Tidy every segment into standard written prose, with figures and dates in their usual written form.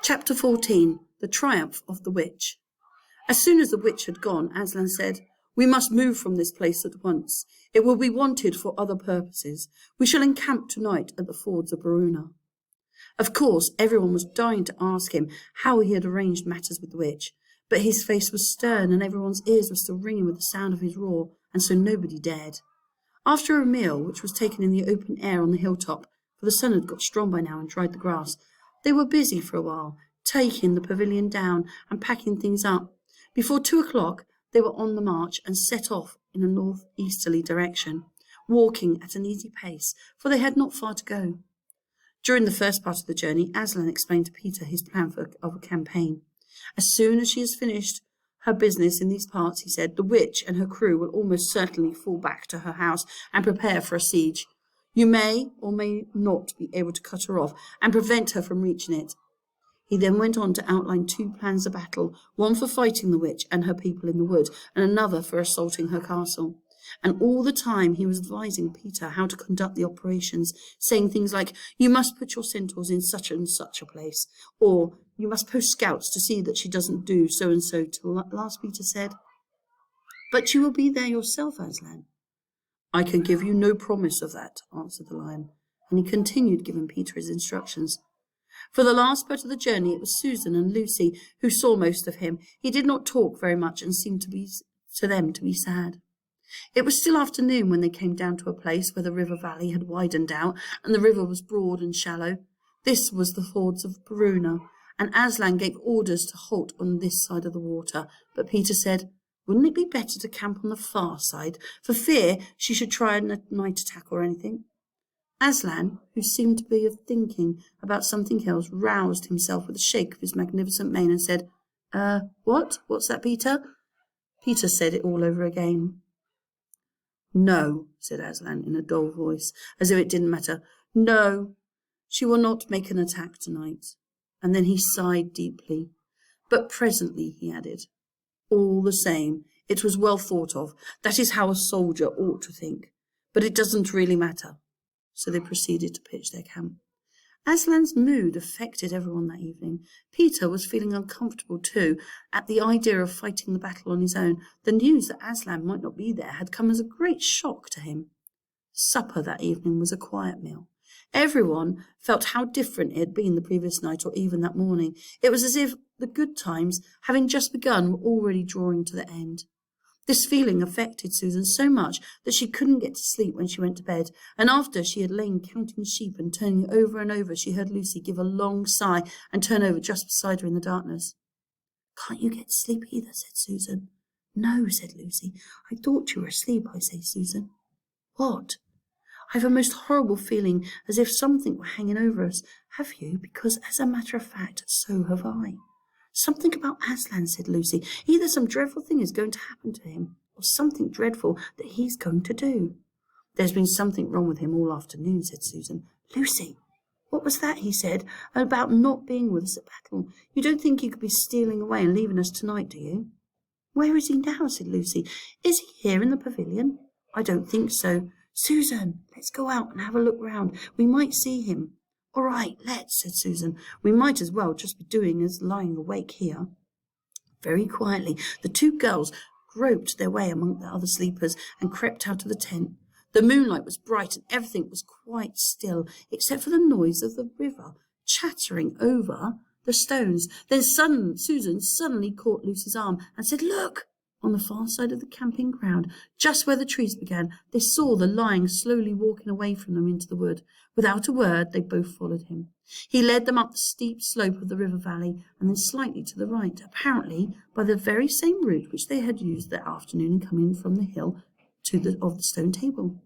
Chapter 14. The Triumph of the Witch. As soon as the witch had gone, Aslan said, "We must move from this place at once. It will be wanted for other purposes. We shall encamp tonight at the fords of Baruna." Of course, everyone was dying to ask him how he had arranged matters with the witch, but his face was stern and everyone's ears were still ringing with the sound of his roar, and so nobody dared. After a meal, which was taken in the open air on the hilltop, for the sun had got strong by now and dried the grass, they were busy for a while, taking the pavilion down and packing things up. Before 2 o'clock, they were on the march and set off in a northeasterly direction, walking at an easy pace, for they had not far to go. During the first part of the journey, Aslan explained to Peter his plan of a campaign. As soon as she has finished her business in these parts, he said, the witch and her crew will almost certainly fall back to her house and prepare for a siege. You may or may not be able to cut her off and prevent her from reaching it. He then went on to outline 2 plans of battle, one for fighting the witch and her people in the wood, and another for assaulting her castle. And all the time he was advising Peter how to conduct the operations, saying things like, "You must put your centaurs in such and such a place," or "You must post scouts to see that she doesn't do so and so," till at last Peter said, "But you will be there yourself, Aslan." "I can give you no promise of that," answered the lion, and he continued giving Peter his instructions. For the last part of the journey it was Susan and Lucy who saw most of him. He did not talk very much and seemed to them to be sad. It was still afternoon when they came down to a place where the river valley had widened out and the river was broad and shallow. This was the fords of Baruna, and Aslan gave orders to halt on this side of the water, but Peter said, "Wouldn't it be better to camp on the far side, for fear she should try a night attack or anything?" Aslan, who seemed to be thinking about something else, roused himself with a shake of his magnificent mane and said, What? What's that, Peter?" Peter said it all over again. "No," said Aslan in a dull voice, as if it didn't matter. "No, she will not make an attack tonight." And then he sighed deeply. "But presently," he added. "All the same, it was well thought of. That is how a soldier ought to think. But it doesn't really matter." So they proceeded to pitch their camp. Aslan's mood affected everyone that evening. Peter was feeling uncomfortable too at the idea of fighting the battle on his own. The news that Aslan might not be there had come as a great shock to him. Supper that evening was a quiet meal. Everyone felt how different it had been the previous night or even that morning. It was as if the good times, having just begun, were already drawing to the end. This feeling affected Susan so much that she couldn't get to sleep when she went to bed, and after she had lain counting sheep and turning over and over, she heard Lucy give a long sigh and turn over just beside her in the darkness. "Can't you get to sleep either?" said Susan. "No," said Lucy. "I thought you were asleep, I say, Susan." "What?" "I've a most horrible feeling as if something were hanging over us. Have you? Because, as a matter of fact, so have I." "Something about Aslan," said Lucy. "Either some dreadful thing is going to happen to him, or something dreadful that he's going to do." "There's been something wrong with him all afternoon," said Susan. "Lucy, what was that he said about not being with us at battle? You don't think he could be stealing away and leaving us tonight, do you?" "Where is he now?" said Lucy. "Is he here in the pavilion?" "I don't think so." "Susan, let's go out and have a look round. We might see him." "All right, let's," said Susan. "We might as well just be doing as lying awake here." Very quietly, the 2 girls groped their way among the other sleepers and crept out of the tent. The moonlight was bright and everything was quite still, except for the noise of the river chattering over the stones. Then Susan suddenly caught Lucy's arm and said, "Look!" On the far side of the camping ground, just where the trees began, they saw the lion slowly walking away from them into the wood. Without a word, they both followed him. He led them up the steep slope of the river valley, and then slightly to the right, apparently by the very same route which they had used that afternoon in coming from the hill of the stone table.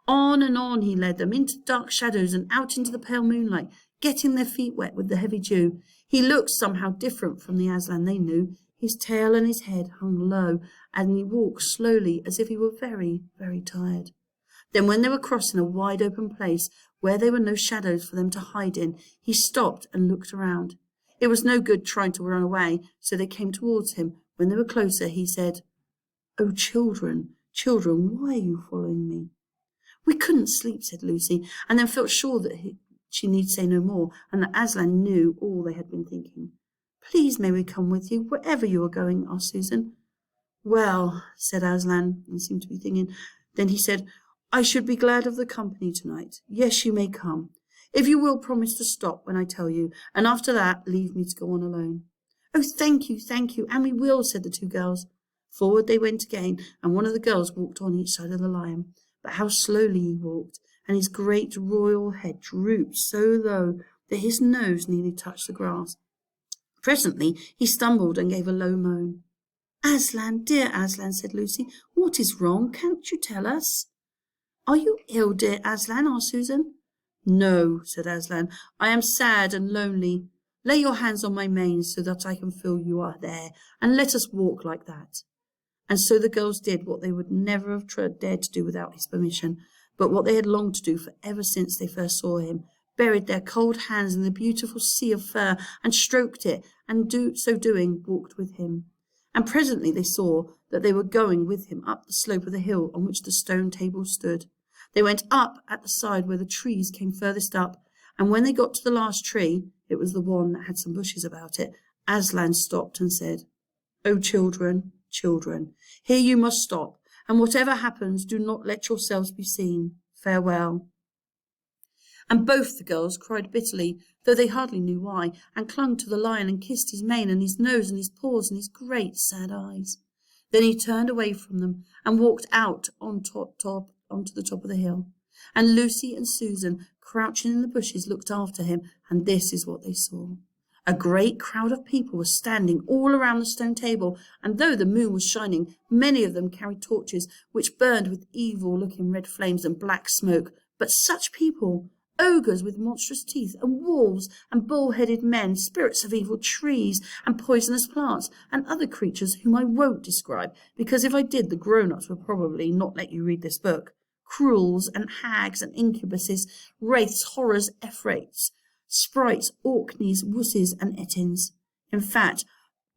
On and on he led them, into dark shadows and out into the pale moonlight, getting their feet wet with the heavy dew. He looked somehow different from the Aslan they knew. His tail and his head hung low, and he walked slowly as if he were very, very tired. Then when they were crossing a wide open place, where there were no shadows for them to hide in, he stopped and looked around. It was no good trying to run away, so they came towards him. When they were closer, he said, "Oh, children, children, why are you following me?" "We couldn't sleep," said Lucy, and then felt sure that she need say no more, and that Aslan knew all they had been thinking. "Please may we come with you, wherever you are going?" asked Susan. "Well," said Aslan, and seemed to be thinking. Then he said, "I should be glad of the company tonight. Yes, you may come, if you will promise to stop when I tell you, and after that leave me to go on alone." "Oh, thank you, and we will," said the two girls. Forward they went again, and one of the girls walked on each side of the lion. But how slowly he walked, and his great royal head drooped so low that his nose nearly touched the grass. Presently he stumbled and gave a low moan. "Aslan, dear Aslan," said Lucy, "what is wrong? Can't you tell us?" "Are you ill, dear Aslan?" asked Susan. "No," said Aslan, "I am sad and lonely. Lay your hands on my mane so that I can feel you are there, and let us walk like that." And so the girls did what they would never have dared to do without his permission, but what they had longed to do for ever since they first saw him, buried their cold hands in the beautiful sea of fur and stroked it, and so doing walked with him. And presently they saw that they were going with him up the slope of the hill on which the stone table stood. They went up at the side where the trees came furthest up, and when they got to the last tree, it was the one that had some bushes about it, Aslan stopped and said, "Oh, children, children, here you must stop, and whatever happens, do not let yourselves be seen. Farewell." And both the girls cried bitterly, though they hardly knew why, and clung to the lion and kissed his mane and his nose and his paws and his great sad eyes. Then he turned away from them and walked out onto the top of the hill. And Lucy and Susan, crouching in the bushes, looked after him, and this is what they saw. A great crowd of people was standing all around the stone table, and though the moon was shining, many of them carried torches which burned with evil-looking red flames and black smoke. But such people! Ogres with monstrous teeth, and wolves, and bull-headed men, spirits of evil trees, and poisonous plants, and other creatures whom I won't describe, because if I did, the grown-ups would probably not let you read this book. Cruels, and hags, and incubuses, wraiths, horrors, efraits, sprites, orkneys, wusses, and etins. In fact,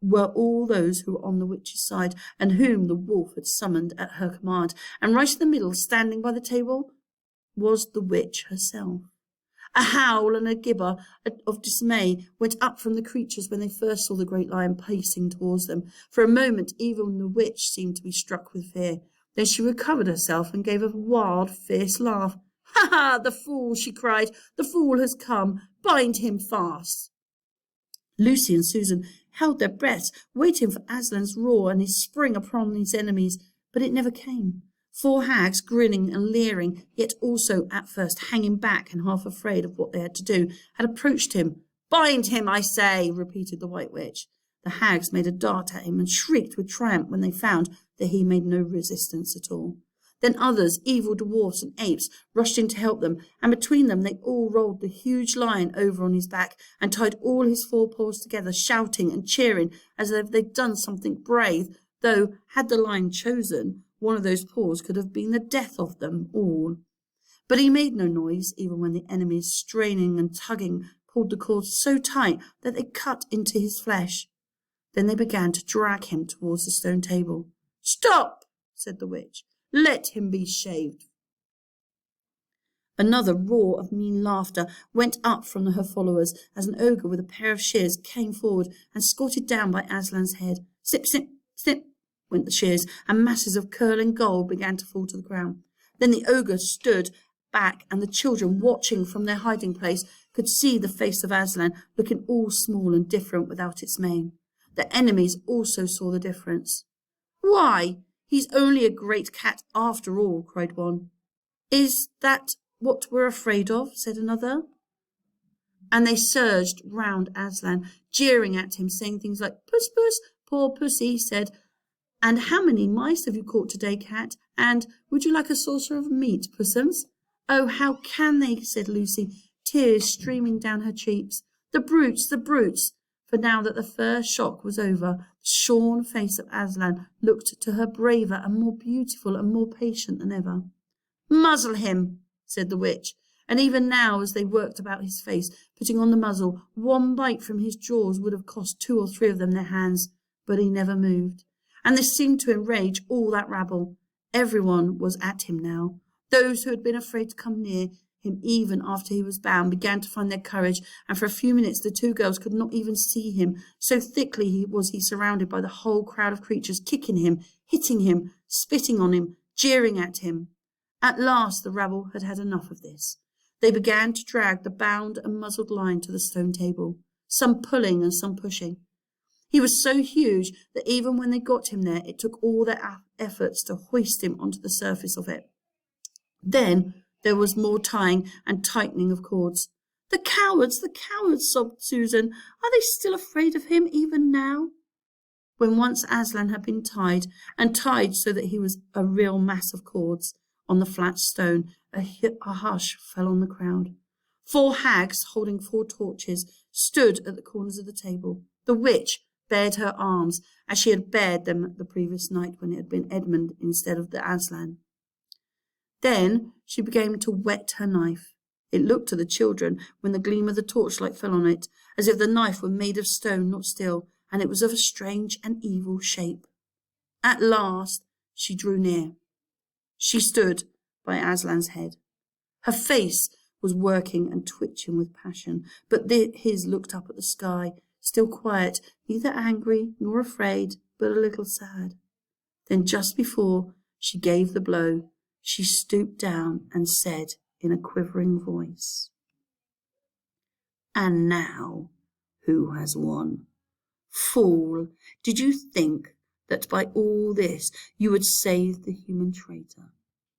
were all those who were on the witch's side, and whom the wolf had summoned at her command, and right in the middle, standing by the table, was the witch herself. A howl and a gibber of dismay went up from the creatures when they first saw the great lion pacing towards them. For a moment even the witch seemed to be struck with fear. Then she recovered herself and gave a wild, fierce laugh. "Ha ha, the fool!" she cried. "The fool has come. Bind him fast." Lucy and Susan held their breaths, waiting for Aslan's roar and his spring upon his enemies, but it never came. 4 hags, grinning and leering, yet also at first hanging back and half afraid of what they had to do, had approached him. "Bind him, I say," repeated the White Witch. The hags made a dart at him and shrieked with triumph when they found that he made no resistance at all. Then others, evil dwarfs and apes, rushed in to help them, and between them they all rolled the huge lion over on his back and tied all his 4 paws together, shouting and cheering as if they'd done something brave, though, had the lion chosen, one of those paws could have been the death of them all. But he made no noise, even when the enemies, straining and tugging, pulled the cords so tight that they cut into his flesh. Then they began to drag him towards the stone table. "Stop!" said the witch. "Let him be shaved." Another roar of mean laughter went up from her followers as an ogre with a pair of shears came forward and squatted down by Aslan's head. Snip, snip, snip went the shears, and masses of curling gold began to fall to the ground. Then the ogre stood back, and the children, watching from their hiding place, could see the face of Aslan, looking all small and different without its mane. The enemies also saw the difference. "Why, he's only a great cat after all," cried one. "Is that what we're afraid of?" said another. And they surged round Aslan, jeering at him, saying things like, "Puss, puss, poor pussy," said, "And how many mice have you caught today, cat?" And "Would you like a saucer of meat, pussums?" "Oh, how can they?" said Lucy, tears streaming down her cheeks. The brutes, the brutes!" For now that the first shock was over, the shorn face of Aslan looked to her braver and more beautiful and more patient than ever. "Muzzle him," said the witch, and even now as they worked about his face, putting on the muzzle, one bite from his jaws would have cost 2 or 3 of them their hands, but he never moved. And this seemed to enrage all that rabble. Everyone was at him now. Those who had been afraid to come near, him even after he was bound, began to find their courage, and for a few minutes the two girls could not even see him, so thickly was he surrounded by the whole crowd of creatures, kicking him, hitting him, spitting on him, jeering at him. At last the rabble had had enough of this. They began to drag the bound and muzzled lion to the stone table, some pulling and some pushing. He was so huge that even when they got him there, it took all their efforts to hoist him onto the surface of it. Then there was more tying and tightening of cords. The cowards, sobbed Susan. Are they still afraid of him even now? When once Aslan had been tied, and tied so that he was a real mass of cords, on the flat stone, a hush fell on the crowd. 4 hags, holding 4 torches, stood at the corners of the table. The witch bared her arms, as she had bared them the previous night when it had been Edmund instead of the Aslan. Then she began to whet her knife. It looked to the children, when the gleam of the torchlight fell on it, as if the knife were made of stone, not steel, and it was of a strange and evil shape. At last she drew near. She stood by Aslan's head. Her face was working and twitching with passion, but his looked up at the sky, still quiet, neither angry nor afraid, but a little sad. Then just before she gave the blow, she stooped down and said in a quivering voice, "And now, who has won? Fool, did you think that by all this you would save the human traitor?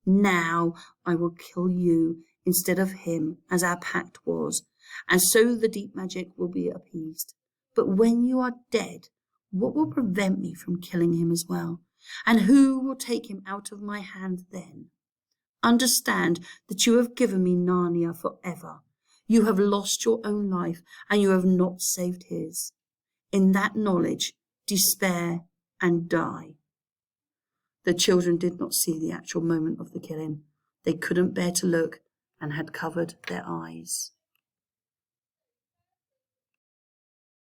Now I will kill you instead of him, as our pact was, and so the deep magic will be appeased. But when you are dead, what will prevent me from killing him as well? And who will take him out of my hand then? Understand that you have given me Narnia forever. You have lost your own life, and you have not saved his. In that knowledge, despair and die." The children did not see the actual moment of the killing. They couldn't bear to look and had covered their eyes.